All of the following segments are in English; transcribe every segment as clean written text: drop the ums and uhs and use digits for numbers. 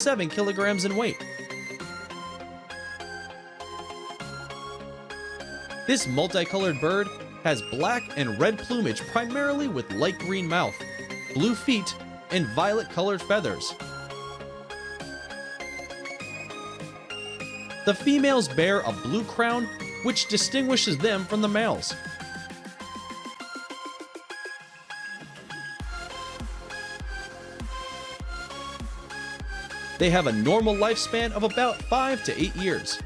7 kilograms in weight. This multicolored bird has black and red plumage primarily with light green mouth, blue feet, and violet-colored feathers. The females bear a blue crown, which distinguishes them from the males. They have a normal lifespan of about 5 to 8 years.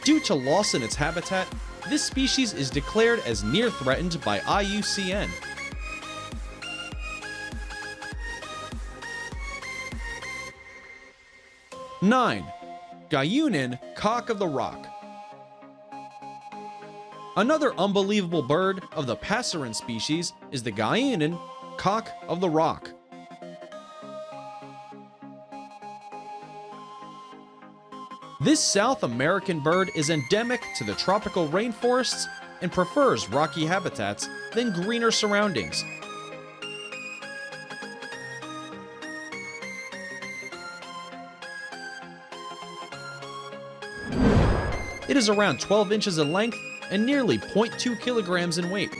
Due to loss in its habitat, this species is declared as near threatened by IUCN. Nine, Guianan cock of the rock. Another unbelievable bird of the passerine species is the Guianan cock of the rock. This South American bird is endemic to the tropical rainforests and prefers rocky habitats than greener surroundings. It is around 12 inches in length and nearly 0.2 kilograms in weight.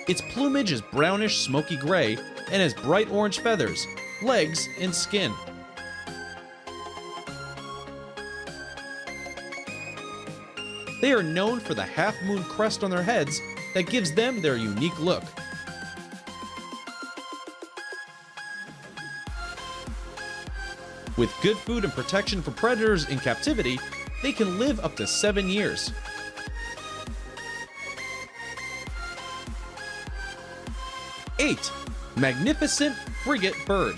Its plumage is brownish smoky gray and has bright orange feathers, legs, and skin. They are known for the half-moon crest on their heads that gives them their unique look. With good food and protection from predators in captivity, they can live up to 7 years. Eight, magnificent frigate bird.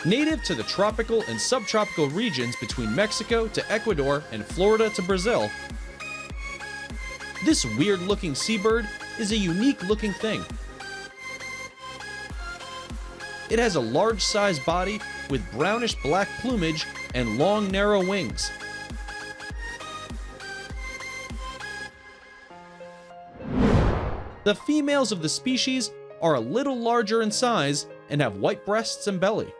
Native to the tropical and subtropical regions between Mexico to Ecuador and Florida to Brazil, this weird-looking seabird is a unique-looking thing. It has a large-sized body with brownish-black plumage and long, narrow wings. The females of the species are a little larger in size and have white breasts and belly.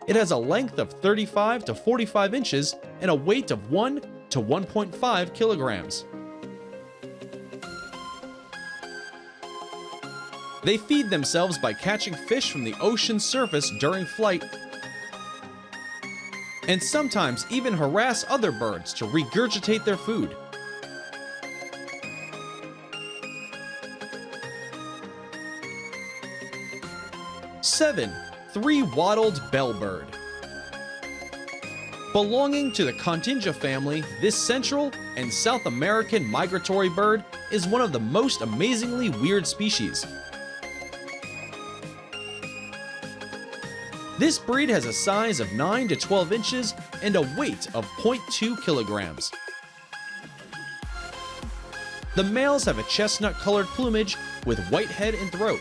It has a length of 35 to 45 inches and a weight of 1 to 1.5 kilograms. They feed themselves by catching fish from the ocean surface during flight, and sometimes even harass other birds to regurgitate their food. Seven, three-wattled bellbird. Belonging to the Continga family, this Central and South American migratory bird is one of the most amazingly weird species. This breed has a size of 9 to 12 inches and a weight of 0.2 kilograms. The males have a chestnut-colored plumage with white head and throat.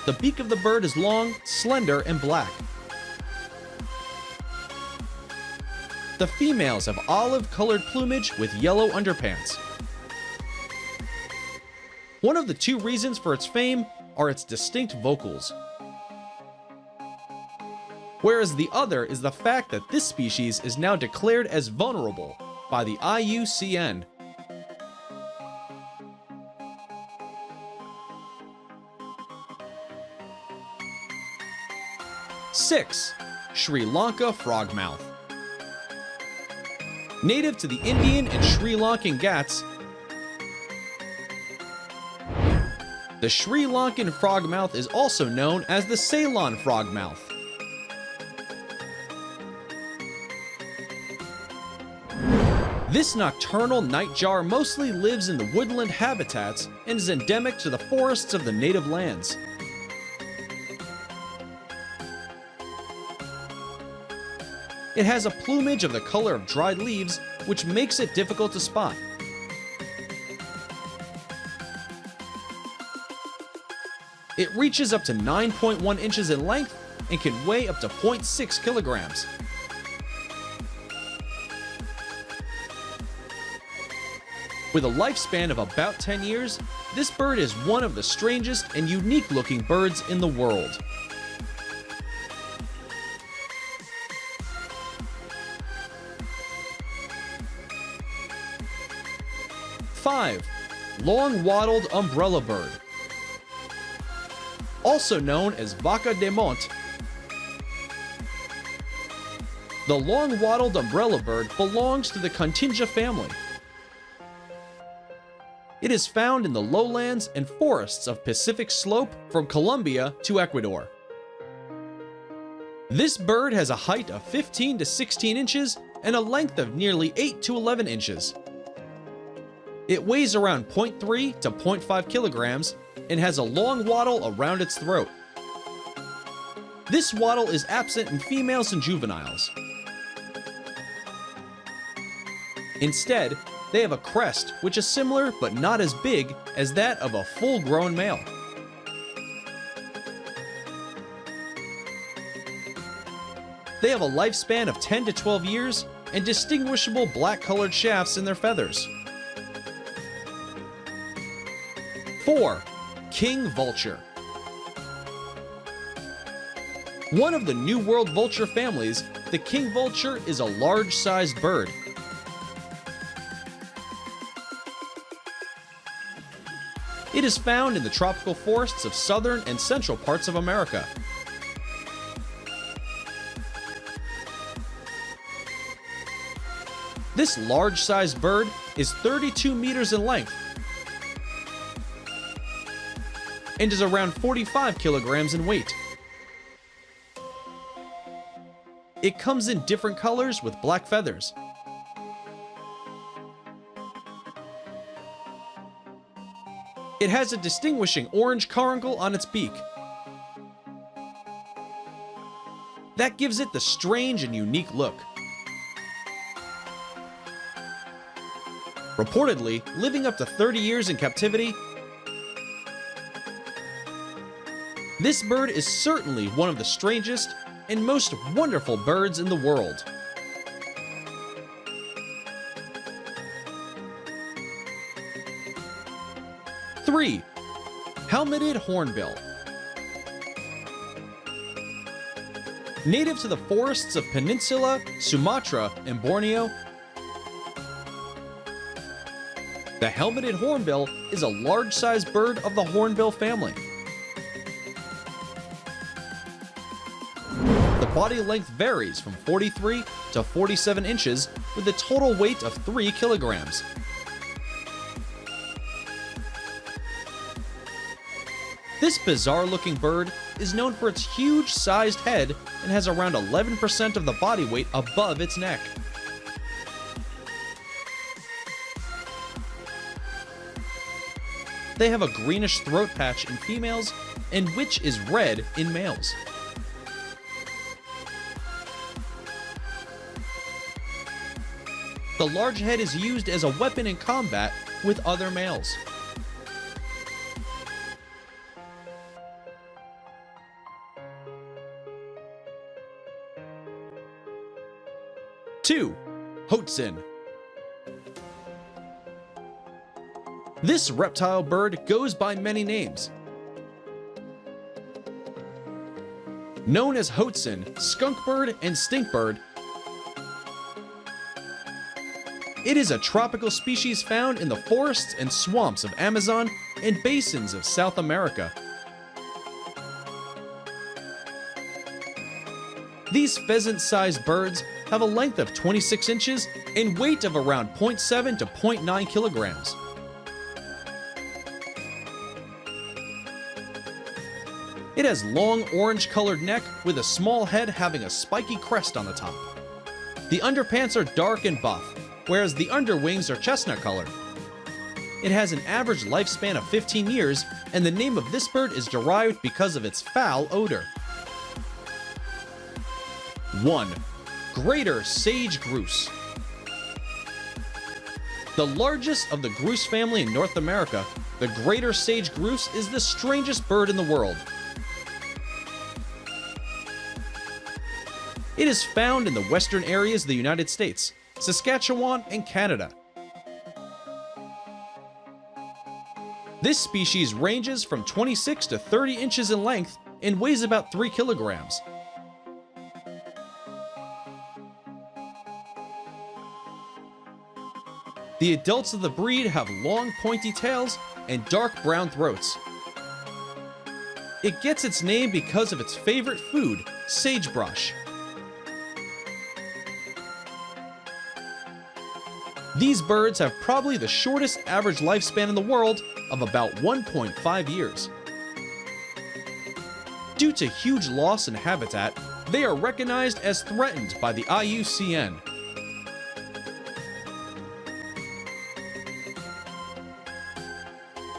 The beak of the bird is long, slender, and black. The females have olive-colored plumage with yellow underpants. One of the two reasons for its fame are its distinct vocals, whereas the other is the fact that this species is now declared as vulnerable by the IUCN. Six, Sri Lanka frogmouth. Native to the Indian and Sri Lankan Ghats, the Sri Lankan frogmouth is also known as the Ceylon frogmouth. This nocturnal nightjar mostly lives in the woodland habitats and is endemic to the forests of the native lands. It has a plumage of the color of dried leaves, which makes it difficult to spot. It reaches up to 9.1 inches in length and can weigh up to 0.6 kilograms. With a lifespan of about 10 years, this bird is one of the strangest and unique-looking birds in the world. Five, long-wattled umbrella bird. Also known as vaca de monte. The long-wattled umbrella bird belongs to the Contingia family. It is found in the lowlands and forests of Pacific Slope from Colombia to Ecuador. This bird has a height of 15 to 16 inches and a length of nearly 8 to 11 inches. It weighs around 0.3 to 0.5 kilograms and has a long wattle around its throat. This wattle is absent in females and juveniles. Instead, they have a crest which is similar but not as big as that of a full-grown male. They have a lifespan of 10 to 12 years and distinguishable black-colored shafts in their feathers. 4. King vulture. One of the New World vulture families, the king vulture is a large-sized bird. It is found in the tropical forests of southern and central parts of America. This large-sized bird is 32 meters in length and is around 45 kilograms in weight. It comes in different colors with black feathers. It has a distinguishing orange caruncle on its beak. That gives it the strange and unique look. Reportedly, living up to 30 years in captivity, this bird is certainly one of the strangest and most wonderful birds in the world. Three, helmeted hornbill. Native to the forests of Peninsula, Sumatra, and Borneo, the helmeted hornbill is a large-sized bird of the hornbill family. The body length varies from 43 to 47 inches with a total weight of 3 kilograms. This bizarre-looking bird is known for its huge-sized head and has around 11% of the body weight above its neck. They have a greenish throat patch in females and which is red in males. The large head is used as a weapon in combat with other males. Two, Hoatzin. This reptile bird goes by many names. Known as Hoatzin, skunkbird, and stinkbird, it is a tropical species found in the forests and swamps of Amazon and basins of South America. These pheasant-sized birds have a length of 26 inches and weight of around 0.7 to 0.9 kilograms. It has long orange-colored neck with a small head having a spiky crest on the top. The underpants are dark and buff, whereas the underwings are chestnut-colored. It has an average lifespan of 15 years, and the name of this bird is derived because of its foul odor. 1. Greater sage grouse. The largest of the grouse family in North America, the greater sage grouse is the strangest bird in the world. It is found in the western areas of the United States, Saskatchewan, and Canada. This species ranges from 26 to 30 inches in length and weighs about 3 kilograms. The adults of the breed have long pointy tails and dark brown throats. It gets its name because of its favorite food, sagebrush. These birds have probably the shortest average lifespan in the world of about 1.5 years. Due to huge loss in habitat, they are recognized as threatened by the IUCN.